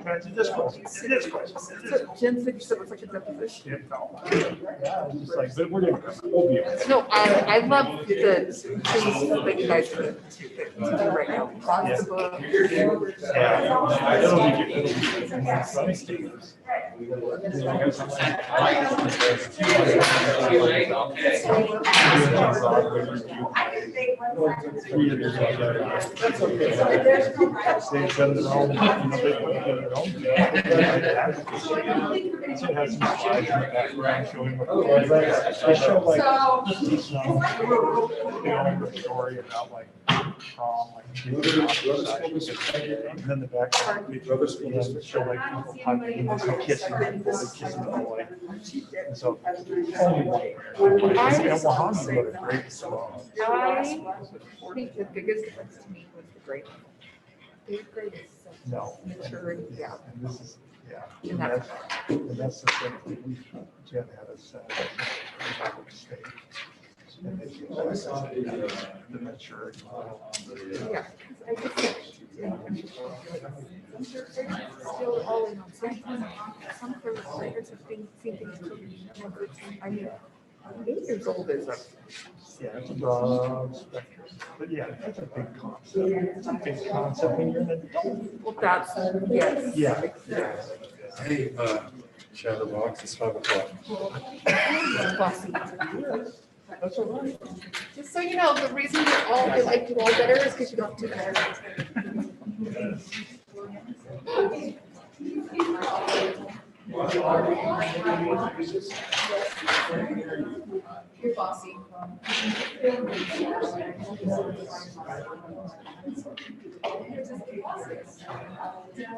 can I do this question? And this question. And this question. Jen said you said it was like a deposition. Yeah, it's just like, but we'll be okay. No, I love the things that you guys are to do right now. Lots of books. That's okay. They send their own, they put together their own. So it has some slides in the background showing what they show like the story about like prom, like and then the background they show like people hugging and kissing people, they kissing people like. And so only one. And Wahana wrote a great song. I think the biggest difference to me was the grade. The grade is so No. maturity, yeah. And this is, yeah. And that's the thing that we, Jen had us state. And they use the maturity. Yeah. I just still all in on some first graders have been thinking I mean, 8 years old is a Yeah, it's a broad spectrum. But yeah, that's a big concept. It's a big concept when you're an adult. well, that's yes. Yeah. Hey, Chatterbox, it's 5 o'clock. That's all right. Just so you know, the reason they like you all better is because you don't do that. You're bossy.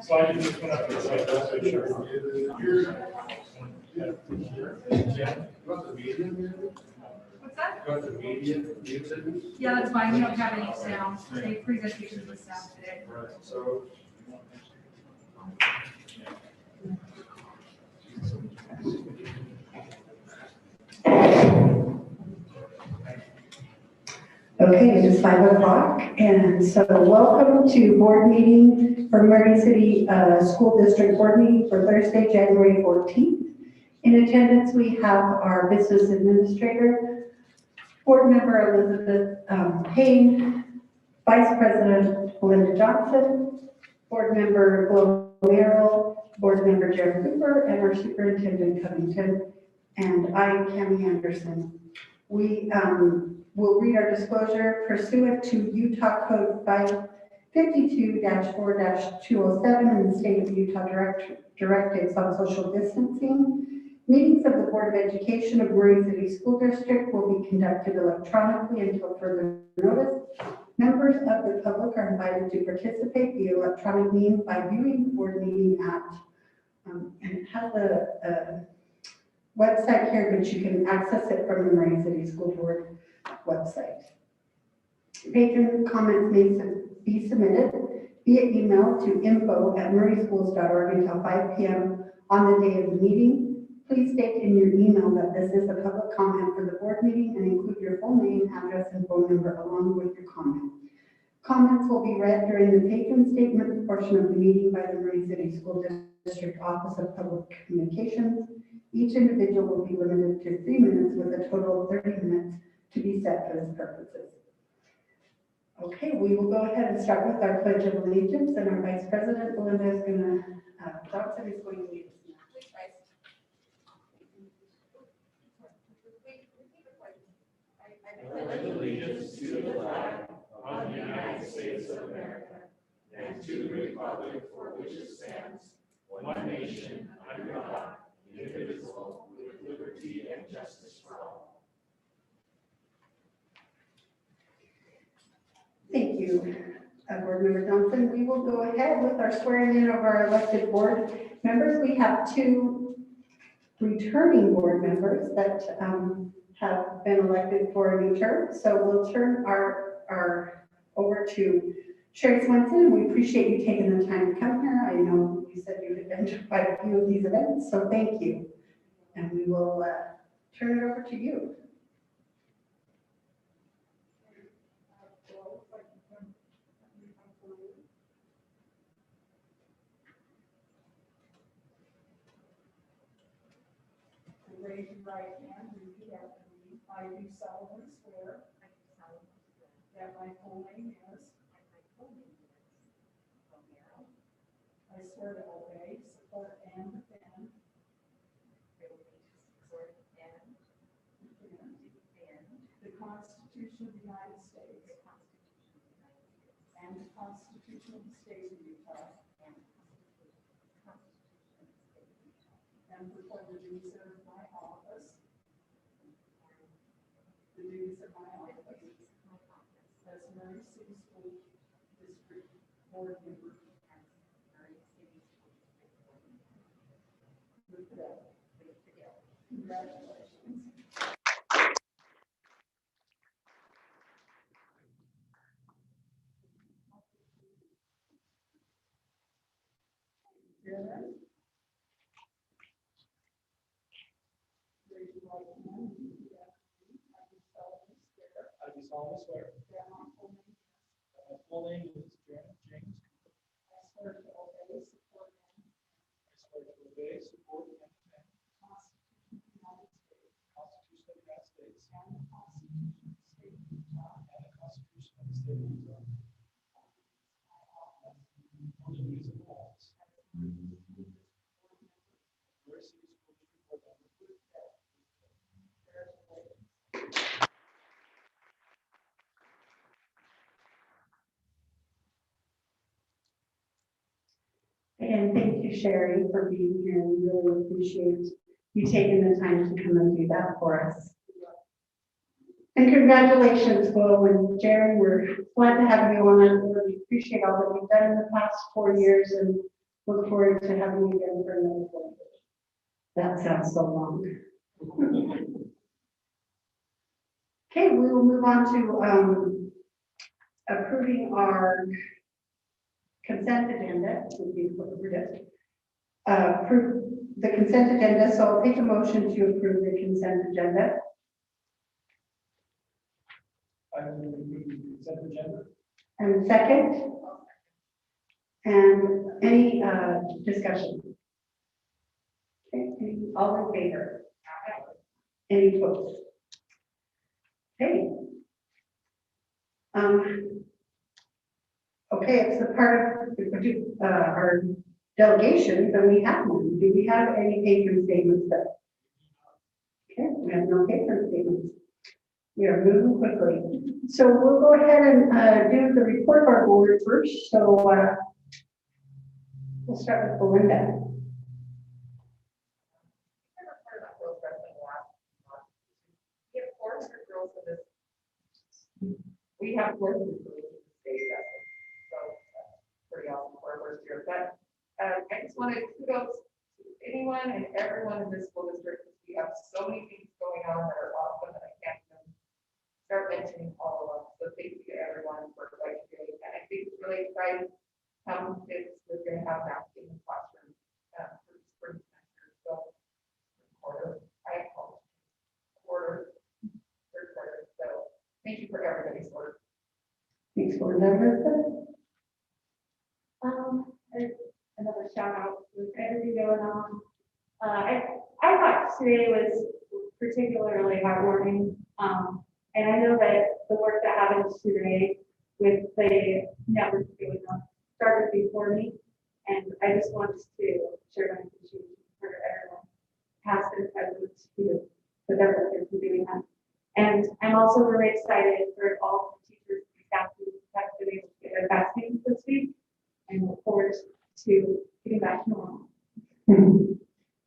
So I just went up and said, that's for sure. What's that? Yeah, that's fine. We don't have any sound. They presentations with sound today. So. Okay, it is 5 o'clock, and so welcome to board meeting for Murray City School District Board meeting for Thursday, January 14th. In attendance, we have our business administrator, board member Elizabeth Payne, Vice President Belinda Johnson, board member Glo Merrill, board member Jared Cooper, and our superintendent Covington, and I, Cammie Anderson. We will read our disclosure pursuant to Utah Code 552-4-207 and the State of Utah directives on social distancing. Meetings of the Board of Education of Murray City School District will be conducted electronically until further notice. Members of the public are invited to participate via electronic means by viewing the board meeting at, and it has a website here, but you can access it from the Murray City School Board website. Patron comments may be submitted via email to info@murrayschools.org until 5 p.m. on the day of the meeting. Please state in your email that this is a public comment for the board meeting and include your full name, address, and phone number along with your comment. Comments will be read during the patron statement portion of the meeting by the Murray City School District Office of Public Communications. Each individual will be limited to 3 minutes with a total of 30 minutes to be set for this purposes. Okay, we will go ahead and start with our Pledge of Allegiance, and our Vice President, Belinda, is going to, Johnson is going to lead us. I pledge allegiance to the flag of the United States of America and to the republic for which it stands, one nation, under God, indivisible, with liberty and justice for all. Thank you, Board Member Johnson. We will go ahead with our swearing in of our elected board members. We have 2 returning board members that have been elected for a new term. So we'll turn our over to Sherry Swenson. We appreciate you taking the time to come here. I know you said you had been to quite a few of these events, so thank you. And we will turn it over to you. your right hand, repeat after me. I do solemnly swear that my full name is, I swear to obey, support, and defend the Constitution of the United States and the Constitution of the State of Utah, and perform the duties of my office, as Murray City School District Board member. With that, congratulations. Raise your right hand and repeat after me. I do solemnly swear I do solemnly swear that my full name is, that my full name is Janet James. I swear to obey, support, and I swear to obey, support, and defend Constitution of the United States the Constitution of the United States and the Constitution of the State of Utah. and the Constitution of the State of Utah. On the duties of my office, Murray City School District Board member. Again, thank you, Sherry, for being here. We really appreciate you taking the time to come and do that for us. And congratulations, Bo and Jerry. We're glad to have you on our board. We appreciate all that you've done in the past 4 years and look forward to having you again for another 4 years. That sounds so long. Okay, we will move on to approving our consent agenda. Would be what we did. Approve the consent agenda. So I'll take a motion to approve the consent agenda. I will move the consent agenda. And second? And any discussion? Okay, all in favor? Any opposed? Okay. Okay, it's the part of our delegation, then we have one. Do we have any patron statements that? Okay, we have no patron statements. We are moving quickly. So we'll go ahead and do the report of our board first. So we'll start with Belinda. We have worked with the state, so that's pretty awesome for our first year. But I just wanted kudos to anyone and everyone in this school district. We have so many things going on that are awesome, and I can't even start mentioning all of them. So thank you to everyone for what you're doing. And I think it's really exciting how kids we're going to have math in the classroom for the spring semester. So third quarter. So thank you for everybody's work. Thanks for that. Another shout out with everything going on. I thought today was particularly heartwarming. And I know that the work that happened today with the network going on started before me. And I just wanted to share my appreciation for everyone, past and present, to the work they're doing that. And I'm also really excited for all the teachers and staff who have been able to get their vaccines this week, and look forward to getting back to normal.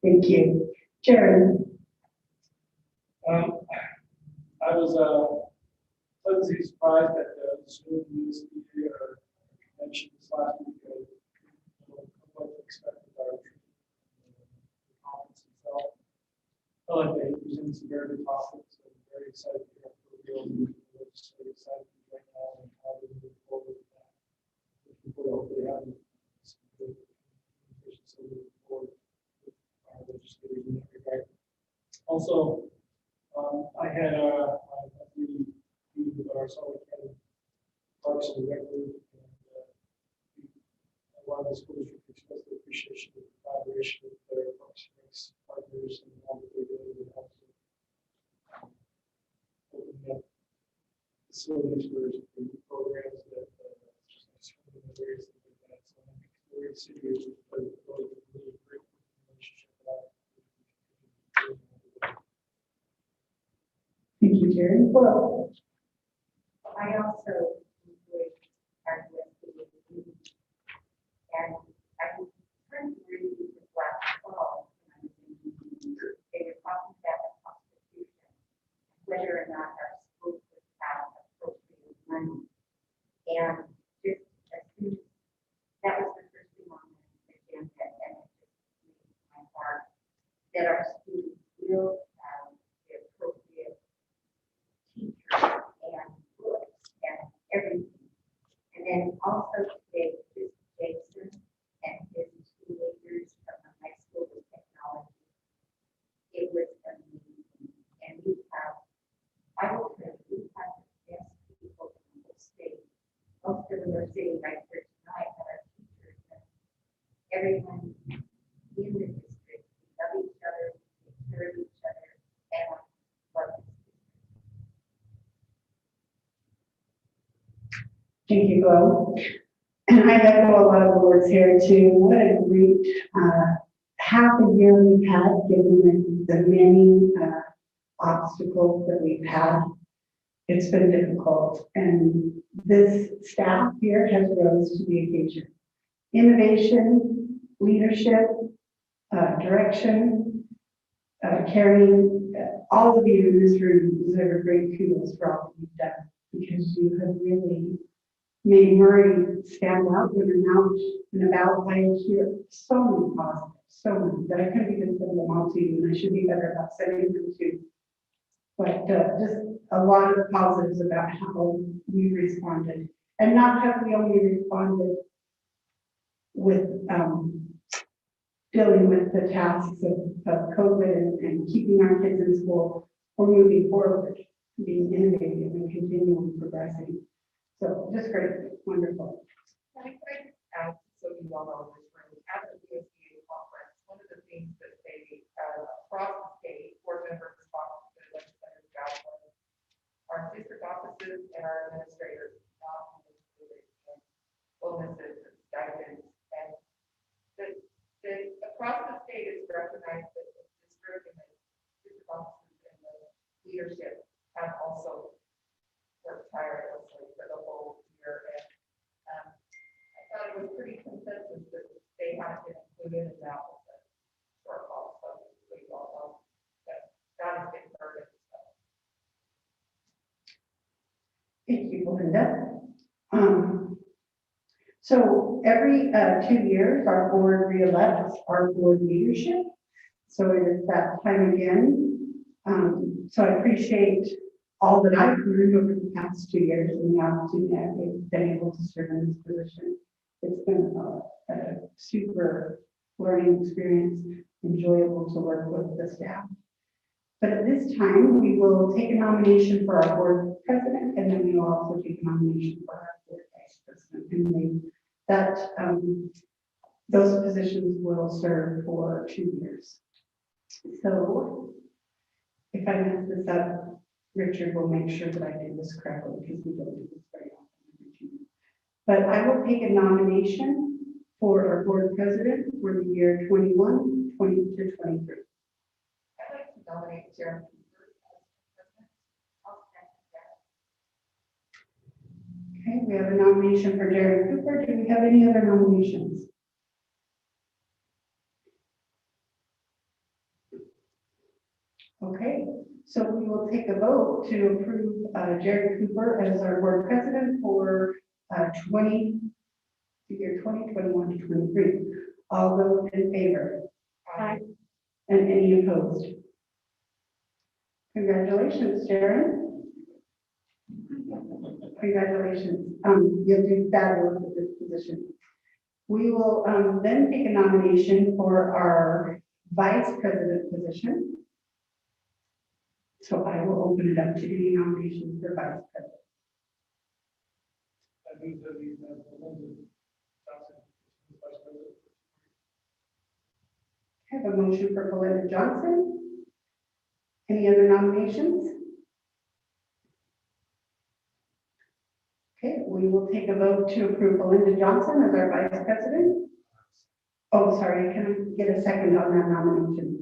Thank you. Jared. I was pleasantly surprised that the school community convention this last week. What expected our conference itself. I felt like they presented some very good topics. I'm very excited to hear what we're just very excited right now and how we move forward with that. Looking forward to hopefully having some good communication so we move forward with our legislators in that regard. Also, I had a meeting with our Salt Lake County Parks and Rec group, and a lot of the school district expressed their appreciation of the collaboration with their Parks and Rec partners and all that they're doing to help them Jerry Quill. I also enjoyed our USDA meeting. And I was trying to read this last fall. When I was in the- They were talking about the Constitution, whether or not our schools would have appropriate money. And just as soon as that was the first thing on the agenda, and it just made my heart that our students will have the appropriate teachers and books and everything. And then also today, this Jason and his teenagers from the high school of technology. It was amazing. And we have, I will tell you, we have the best people in the state. Most of them are sitting right here tonight, but our teachers and everyone in the district, we love each other, we take care of each other, and love this district. Thank you, Bo. And I echo a lot of the words here too. What a great half a year we've had, given the many obstacles that we've had. It's been difficult, and this staff here has rose to the occasion. Innovation, leadership, direction, carrying all of you in this room deserve a great kudos for all that you've done, because you have really made Murray stand out when I'm out and about. I hear so many positives, so many, that I couldn't even send them all to you, and I should be better about sending them to you. But just a lot of positives about how we responded, and not have we only responded with dealing with the tasks of COVID and keeping our kids in school, or moving forward, being innovative and continually progressing. So just great, wonderful. Can I add, so you all know in this room, at the USDA conference, one of the things that they, across the state, board members responsible for the legislative job was our district offices and our administrators not included in bonuses and stipends. And across the state is recognized that the district and the district offices and the leadership have also worked tirelessly for the whole year. And I thought it was pretty consensus that they haven't been included in that was a shortfall. So we all know that has been heard. Thank you, Belinda. So every 2 years, our board re-elects our board leadership. So it is that time again. So I appreciate all that I've learned over the past 2 years and the opportunity I've been able to serve in this position. It's been a super learning experience, enjoyable to work with the staff. But at this time, we will take a nomination for our board president, and then we will also take a nomination for our board vice president. And those positions will serve for 2 years. So if I mess this up, Richard will make sure that I do this correctly, because we don't do this very often. But I will take a nomination for our board president for the year 21, 20 to 23. I'd like to nominate Jeremy Cooper as president. I'll second that. Okay, we have a nomination for Jared Cooper. Do we have any other nominations? Okay, so we will take a vote to approve Jared Cooper as our board president for the year 2021 to 23. All those in favor? Aye. And any opposed? Congratulations, Jared. Congratulations. You'll do fabulous at this position. We will then take a nomination for our vice president position. So I will open it up to any nominations for vice president. I move that we have Belinda Johnson as vice president. I have a motion for Belinda Johnson. Any other nominations? Okay, we will take a vote to approve Belinda Johnson as our vice president. Oh, sorry, can I get a second on that nomination?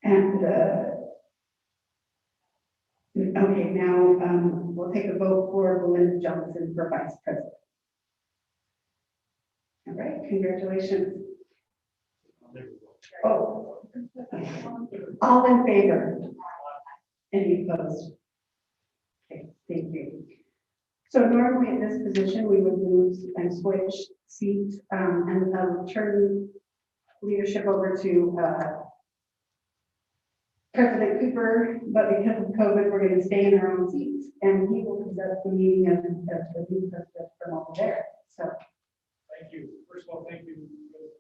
And, okay, now, we'll take a vote for Belinda Johnson for vice president. All right, congratulations. Oh, all in favor? Any opposed? Okay, thank you. So normally at this position, we would move and switch seats, and turn leadership over to, President Cooper, but because of COVID, we're going to stay in our own seats, and he will conduct the meeting as the new president from over there. So, Thank you. First of all, thank you, President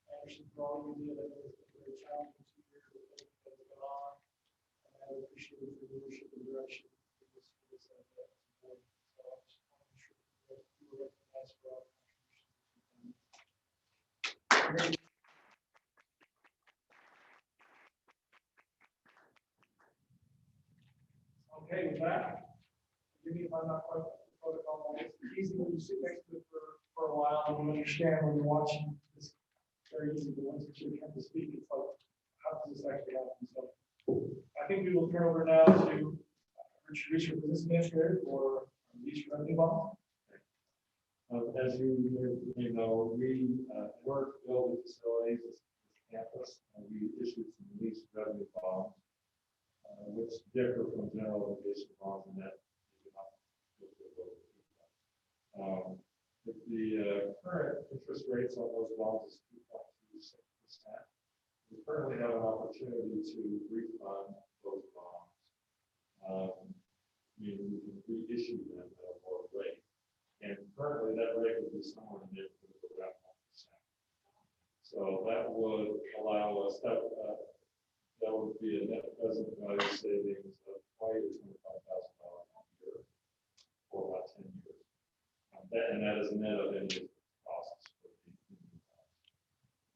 Anderson, for all you did. I know it's been very challenging 2 years with everything that's gone on. And I appreciate your leadership and direction. So I just want to make sure that you were recognized for all the contributions. Okay, with that, give me if I'm not quite the protocol. It's easy when you sit next to it for a while and you understand when you're watching. It's very easy, but once it's your turn to speak, it's like, how does this actually happen? So I think we will turn over now to Richard, business administrator for lease revenue bond. As you may know, we work building facilities as campus, and we issued some lease revenue bonds, which differ from general obligation bonds in that the current interest rates on those bonds is 2.26%. We currently have an opportunity to refund those bonds. Meaning we can reissue them at a lower rate. And currently that rate would be somewhere in the neighborhood of around 1%. So that would allow us, that would be a net present value savings of $20,000 to $25,000 a year for about 10 years. And that is net of any costs.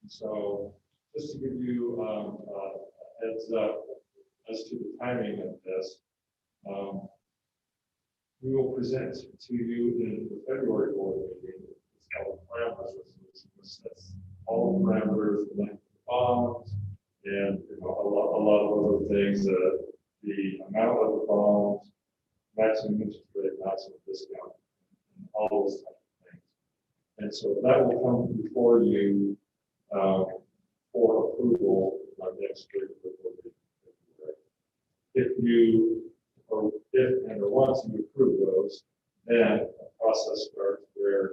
And so just to give you a heads up as to the timing of this, we will present to you in the February board meeting. It's called the parameters resolution, which sets all the parameters, the length of the bonds, and a lot of other things, the amount of the bonds, maximum interest rate, maximum discount, and all those types of things. And so that will come before you for approval next week. If you or once you approve those, then a process starts where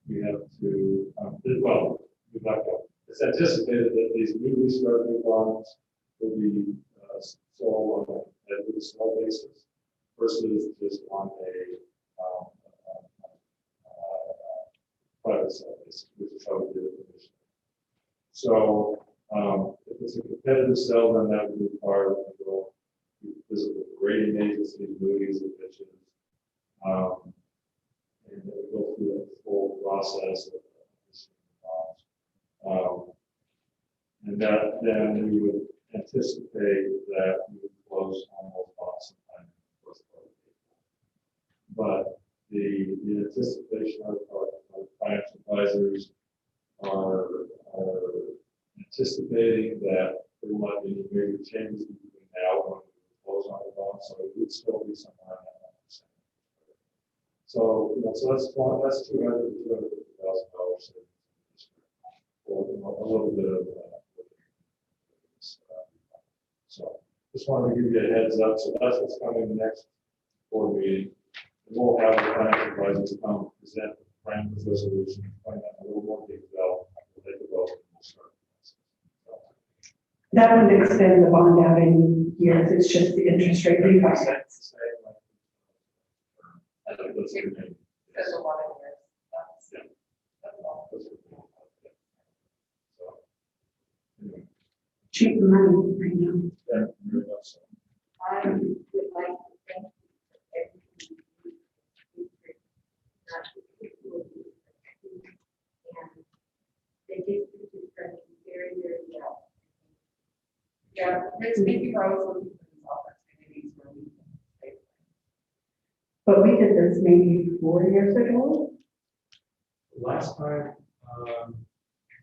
we have to, it's anticipated that these newly started bonds will be sold on a small basis versus just on a private sale basis, which is how we did it initially. So if it's a competitive sale, then that would require that we go visit with the rating agency, Moody's, and Fitch's, and then we go through that full process of and that then we would anticipate that we would close on those bonds sometime in the first part of April. But the anticipation of our financial advisors are anticipating that there will not be any major changes between now and when we close on the bond, so it would still be somewhere around that 1%. So, so that's $200,000 to $250,000 or a little bit of so just wanted to give you a heads up. So that's what's coming next board meeting. We'll have the financial advisors come present the parameters resolution, find out a little more detail. We'll take a vote and we'll start. that wouldn't extend the bond out any years, it's just the interest rate refi. There's a lot of years. That's all. Cheap money, I know. I would like to thank you for everything you do. Not just people, and the district is running very, very well. Yeah, Rich, thank you for always looking for these opportunities where we can save. But we did this maybe 4 years ago. Last time,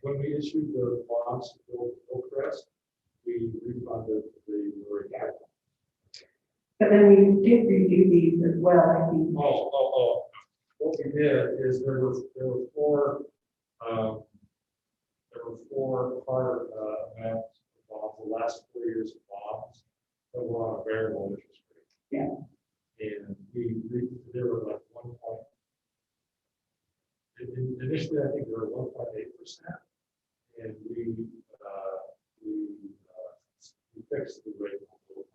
when we issued the bonds to Hillcrest, we refunded the recap. But then we did redo these as well, I think. What we did is there were four, part amounts of bonds, the last 4 years of bonds that were on a variable interest rate. Yeah. And there were like initially, I think they were 1.8%. And we fixed the rate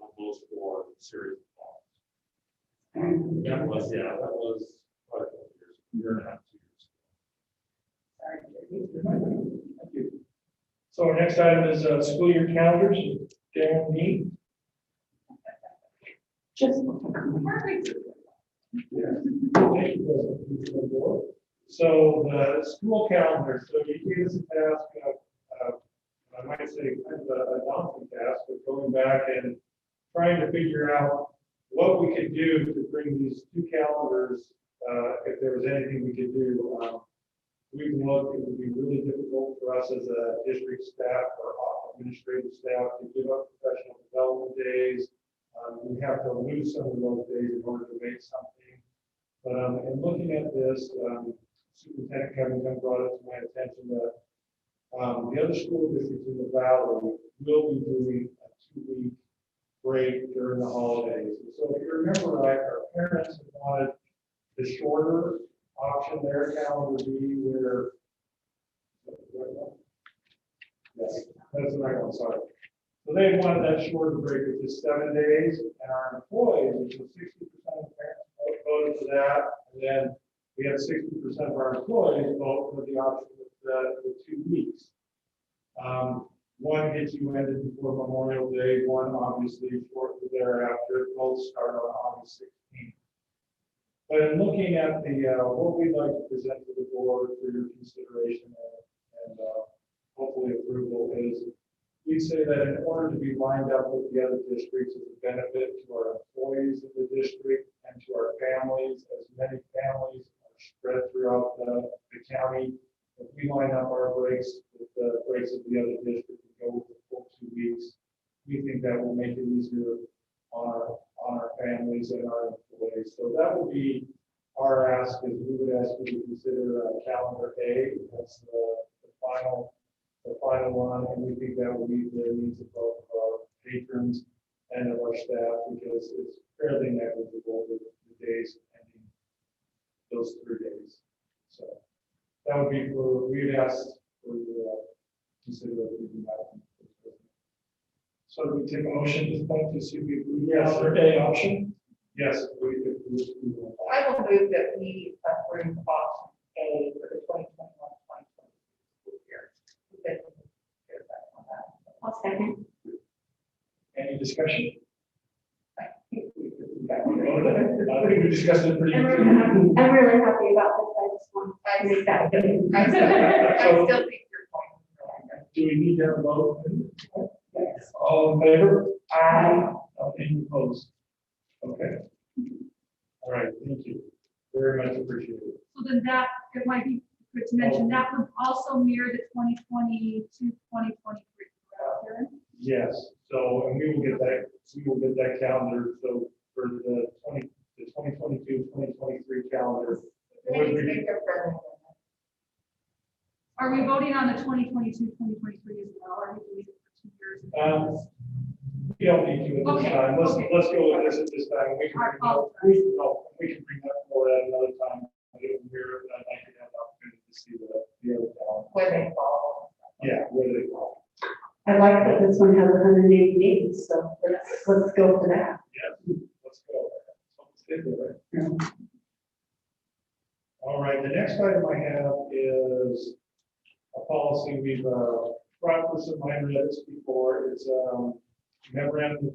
on those four series of bonds. That was quite a couple years, year and a half, 2 years. Thank you. So our next item is school year calendars. Darren Dean. Just. So the school calendar, so you gave us a task of, I might say kind of a daunting task of going back and trying to figure out what we could do to bring these two calendars, if there was anything we could do. We looked, it would be really difficult for us as a district staff or administrative staff to give up professional development days. We have to lose some of those days in order to make something. But in looking at this, Superintendent Covington brought it to my attention that the other school districts in the valley will be doing a 2-week break during the holidays. And so if you remember right, our parents have wanted the shorter option, their calendar be where, yes, that's the right one, sorry. So they wanted that shorter break of just 7 days, and our employees, which was 60% of parents voted for that, and then we had 60% of our employees vote for the option with the 2 weeks. One gets you ended before Memorial Day, one obviously shortly thereafter. Both start on August 16th. But in looking at the what we'd like to present to the board for your consideration and hopefully approval is, we say that in order to be lined up with the other districts as a benefit to our employees of the district and to our families, as many families are spread throughout the county, if we line up our breaks with the breaks of the other district and go with the full 2 weeks, we think that will make it easier on our families and our employees. So that would be our ask, is we would ask you to consider calendar A. That's the final one, and we think that will meet the needs of both of our patrons and of our staff, because it's fairly negligible with the days ending those 3 days. So that would be for, we'd ask for you consider that. So do we take a motion at this point to see if we approve the Yes, calendar A option? Yes, we could. I will move that we approve option A for the 2021-2022 school year. I'll second. Any discussion? I think we I think we discussed it pretty. I'm really happy about this. I just want to make that. I still think your point is really Do we need to have a vote? good. Yes. All in favor? Aye. Any opposed? Okay. All right, thank you. Very much appreciated. So then that, it might be good to mention, that would also mirror the 2022, 2023. correct? Yes, so, and we will get that calendar, so for the 2022, 2023 calendar. it would Maybe be- take a friendly amendment. Are we voting on the 2022, 2023 as well, or are we doing it for 2 years? We don't need to at this Okay, time. Let's okay. go with this at this time. We can bring that forward at another time. I'd like to have the opportunity to see the other calendar. Where they fall. Yeah, where they fall. I like that this one has 180 days, so let's go for that. Yeah, let's go. Let's get there. Yeah. All right, the next item I have is a policy we've brought for some minor edits before. It's memorandum,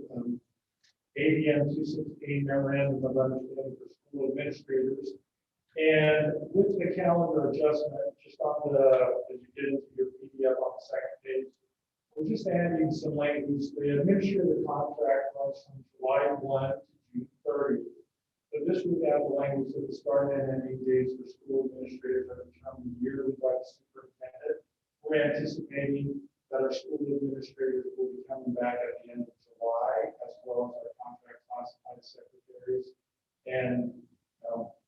ABM 216 memorandum of understanding for school administrators. And with the calendar adjustment, just on as you did into your PDF on the second page, we're just adding some language. The administrative contract runs from July 1 to June 30. So this would add the language that the start and ending dates for school administrators are determined yearly by the superintendent. We're anticipating that our school administrators will be coming back at the end of July, as well as our contract classified secretaries. And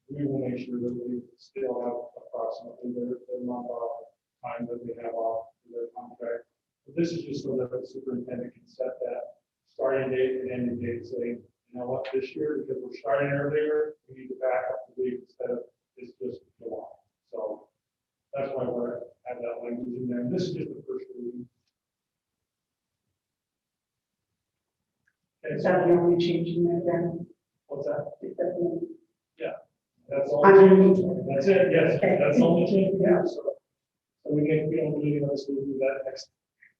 we will make sure that we still have approximately the month off time that they have off for their contract. But this is just so that the superintendent can set that starting date and ending date, saying, you know what, this year, because we're starting earlier, we need to back up the week instead of it's just July. So that's why we're have that language in there. And this is just the first reading. Okay, Is so that the only change in there then? what's that? Is that the- That's all. Underneath. That's it, yes, that's the only change we have, so we can, we don't need us to do that next,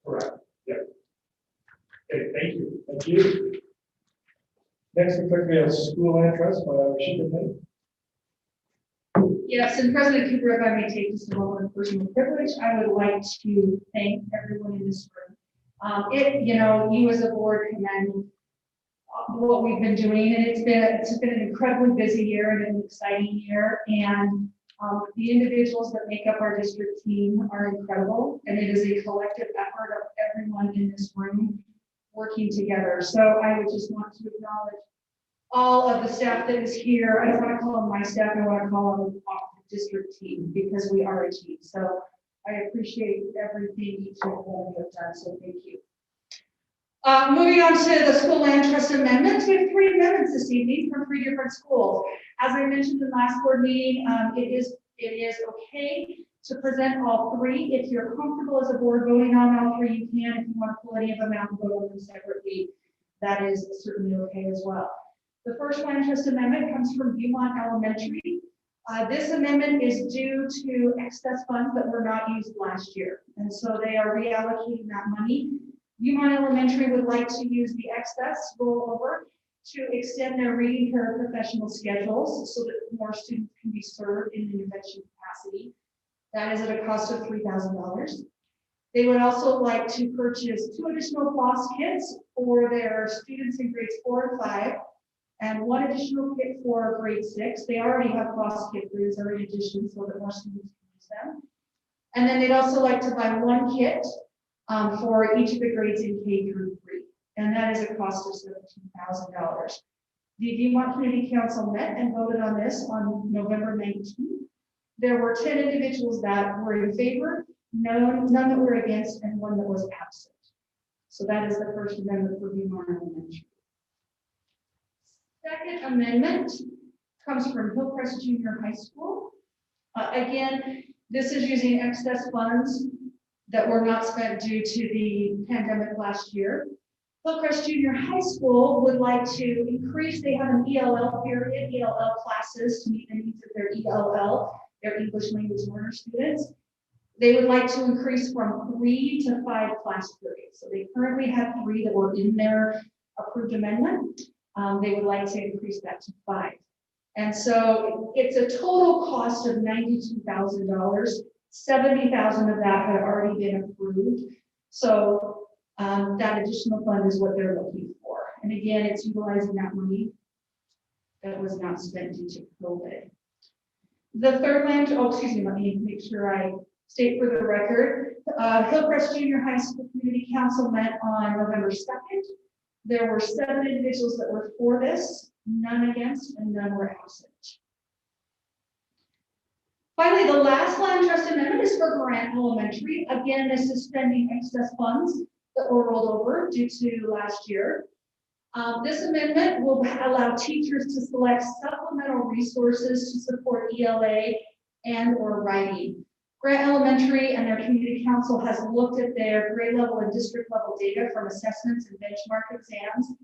correct, yeah. Okay, thank you, thank you. Next, looks like we have school land trust, Rashida. Yes, and President Cooper, if I may take just a moment of personal privilege, I would like to thank everyone in this room. You as a board commend what we've been doing, and it's been an incredibly busy year and an exciting year, and the individuals that make up our district team are incredible, and it is a collective effort of everyone in this room working together. So I would just want to acknowledge all of the staff that is here. I don't want to call them my staff, I want to call them the district team, because we are a team. So I appreciate everything each and every one of you have done, so thank you. Moving on to the school land trust amendments, we have 3 amendments this evening from 3 different schools. As I mentioned in the last board meeting, it is okay to present all 3. If you're comfortable as a board voting on all 3, you can. If you want to pull any of them out and vote on them separately, that is certainly okay as well. The first land trust amendment comes from Beaumont Elementary. This amendment is due to excess funds that were not used last year, and so they are reallocating that money. Beaumont Elementary would like to use the excess rollover to extend their reading paraprofessional schedules so that more students can be served in an intervention capacity. That is at a cost of $3,000. They would also like to purchase 2 additional floss kits for their students in grades 4 and 5, and 1 additional kit for grade 6. They already have floss kit, there is already addition so that more students can use them. And then they'd also like to buy 1 kit for each of the grades in K through 3, and that is a cost of $17,000. The Beaumont Community Council met and voted on this on November 19th. There were 10 individuals that were in favor, none that were against, and 1 that was absent. So that is the first amendment for Beaumont Elementary. Second amendment comes from Hillcrest Junior High School. Again, this is using excess funds that were not spent due to the pandemic last year. Hillcrest Junior High School would like to increase, they have an ELL period, ELL classes to meet the needs of their ELL, their English language learner students. They would like to increase from 3 to 5 class periods. So they currently have 3 that were in their approved amendment. They would like to increase that to 5. And so it's a total cost of $92,000. 70,000 of that had already been approved. So that additional fund is what they're looking for. And again, it's utilizing that money that was not spent due to COVID. The third let me make sure I state for the record. Hillcrest Junior High School Community Council met on November 2nd. There were 7 individuals that were for this, none against, and none were absent. Finally, the last land trust amendment is for Grant Elementary. Again, this is spending excess funds that were rolled over due to last year. This amendment will allow teachers to select supplemental resources to support ELA and or writing. Grant Elementary and their community council has looked at their grade level and district level data from assessments and benchmark exams,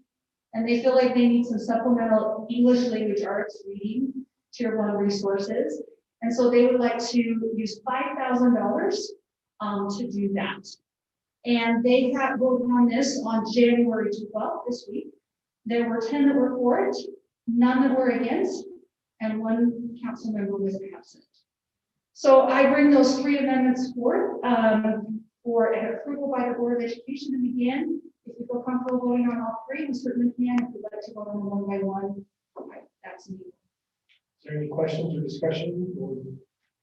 and they feel like they need some supplemental English language arts reading tier 1 resources. And so they would like to use $5,000 to do that. And they have voted on this on January 12th this week. There were 10 that were for it, none that were against, and 1 council member was absent. So I bring those 3 amendments forth for an approval by the Board of Education. And again, if you feel comfortable voting on all 3, we certainly can. If you'd like to vote on them one by one, that's me. Is there any questions or discussion, or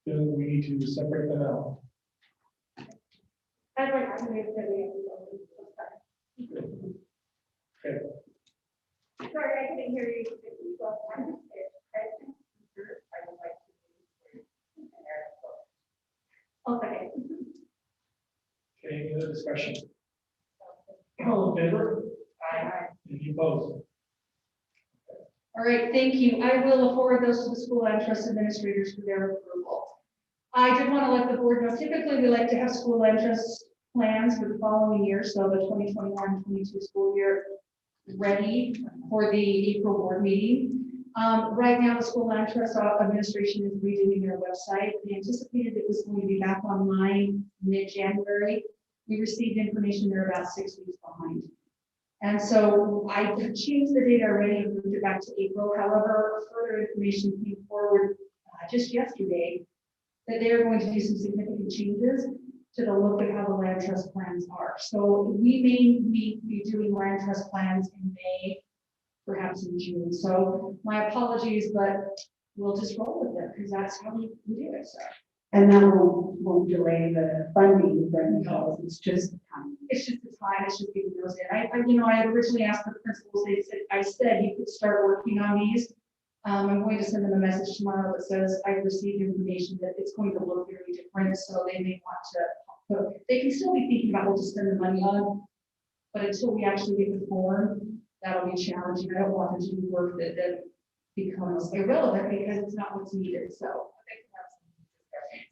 do we need to separate them out? I'd like to move to the. Okay. Sorry, I couldn't hear you. Okay. Okay, any other discussion? All in favor? Aye. Any opposed? All right, thank you. I will forward those to the school and trust administrators for their approval. I did want to let the board know, typically we like to have school and trust plans for the following year, so the 2021-22 school year ready for the April board meeting. Right now, the school land trust administration is redoing their website. They anticipated it was going to be back online mid-January. We received information they're about 6 weeks behind. And so I changed the date already and moved it back to April. However, further information came forward just yesterday that they are going to do some significant changes to the look of how the land trust plans are. So we may be doing land trust plans in May, perhaps in June. So my apologies, but we'll just roll with it because that's how we do it. So And that won't delay the funding for any calls, it's just the time. it's just the time, it's just getting those in. I had originally asked the principals, I said you could start working on these. I'm going to send them a message tomorrow that says I've received information that it's going to look very different, so they may want to, they can still be thinking about what to spend the money on, but until we actually get the form, that'll be challenging. I don't want them to do work that becomes irrelevant because it's not what's needed, so.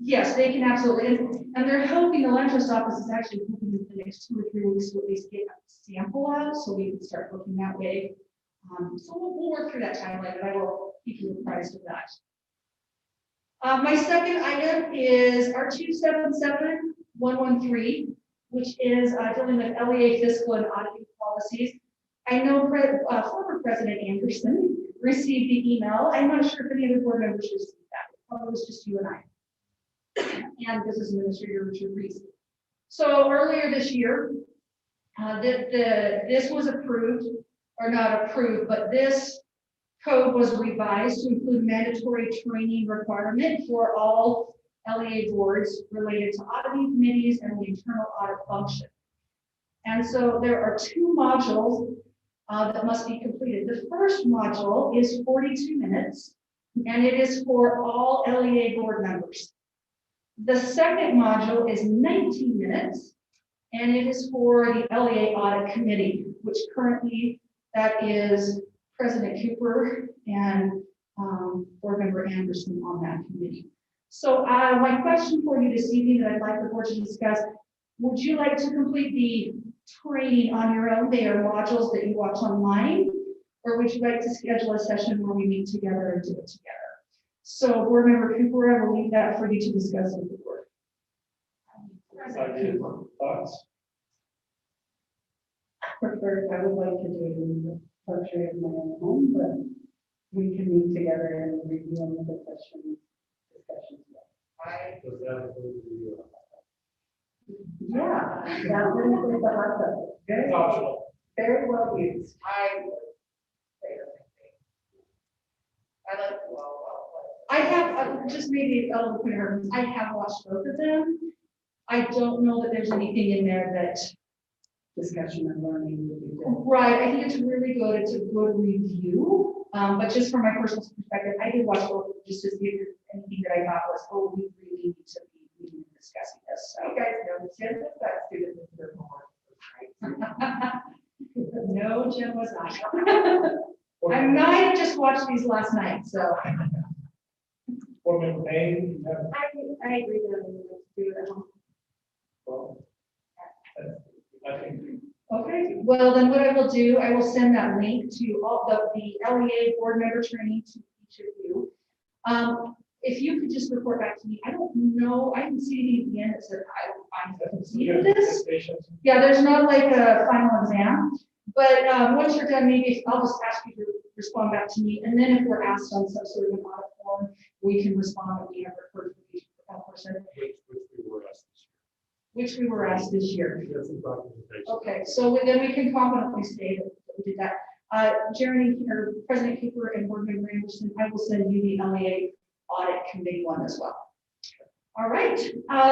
Yes, they can absolutely, and they're hoping, the land trust office is actually hoping in the next 2 or 3 weeks to at least get a sample out, so we can start looking that way. So we'll work through that timeline, and I will keep you apprised of that. My second item is R277113, which is dealing with LEA fiscal and auditing policies. I know former President Anderson received the email. I'm not sure if any other board members received that. It probably was just you and I. And Business Administrator Richard Reese. So earlier this year, this was approved, or not approved, but this code was revised to include mandatory training requirement for all LEA boards related to auditing committees and the internal audit function. And so there are 2 modules that must be completed. The first module is 42 minutes, and it is for all LEA board members. The second module is 19 minutes, and it is for the LEA Audit Committee, which currently that is President Cooper and Board Member Anderson on that committee. So my question for you this evening that I'd like the board to discuss, would you like to complete the training on your own? They are modules that you watch online, or would you like to schedule a session where we meet together and do it together? So Board Member Cooper, I will leave that for you to discuss with the board. Thoughts? Prefer, I would like to do it in the luxury of my own home, but we can meet together and review on the discussions. Does that include Yeah, that would include the hot tub. the optional? Very well used. I would say the same thing. I like the well. I have, just maybe a little bit of, I have watched both of them. I don't know that there's anything in there that, Discussion and learning would be good. right, I think it's really good, it's a good review. But just from my personal perspective, I did watch both of them just to see if there's anything that I thought was, oh, we really need to be meeting and discussing this. So. You guys know, Jen was that student in their homework. No, Jim was not. I might have just watched these last night, so. Board Member Payne, you have, I agree with them. Do it at home. well, I think, Okay, well, then what I will do, I will send that link to all the LEA board member training to each of you. If you could just report back to me, I don't know, I didn't see anything at the end that said I'm completed this. Yeah, there's not like a final exam, but once you're done, maybe I'll just ask you to respond back to me. And then if we're asked on some sort of an audit form, we can respond that we have referred to each person. Which we were asked this year. Okay, so then we can confidently say that we did that. Jeremy, or President Cooper and Board Member Anderson, I will send you the LEA Audit Committee one as well. All right,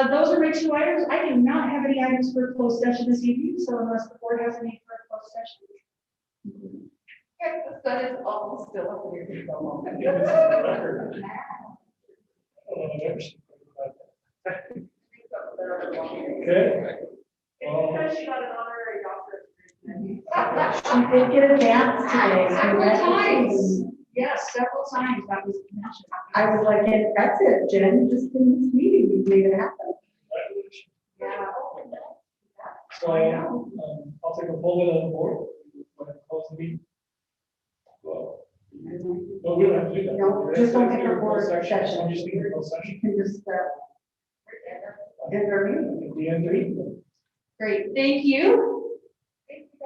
those are my two items. I do not have any items for closed session this evening, so unless the board has any for a closed session. Yes, the sun is almost still up here. Okay. Because she got an honorary doctorate. She did get a dance today. Several times. Yes, several times that was mentioned. I was like, "Hey, that's it, Jen, just in this meeting, we made it happen." Yeah. So, I'll take a poll on the board. Want to close the meeting? Well, no, we don't have to do that. No, just don't take a board Closed session. We just need a closed session. You can just, end our meeting. At the end of the meeting. Great, thank you. Thank you,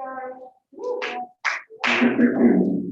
guys.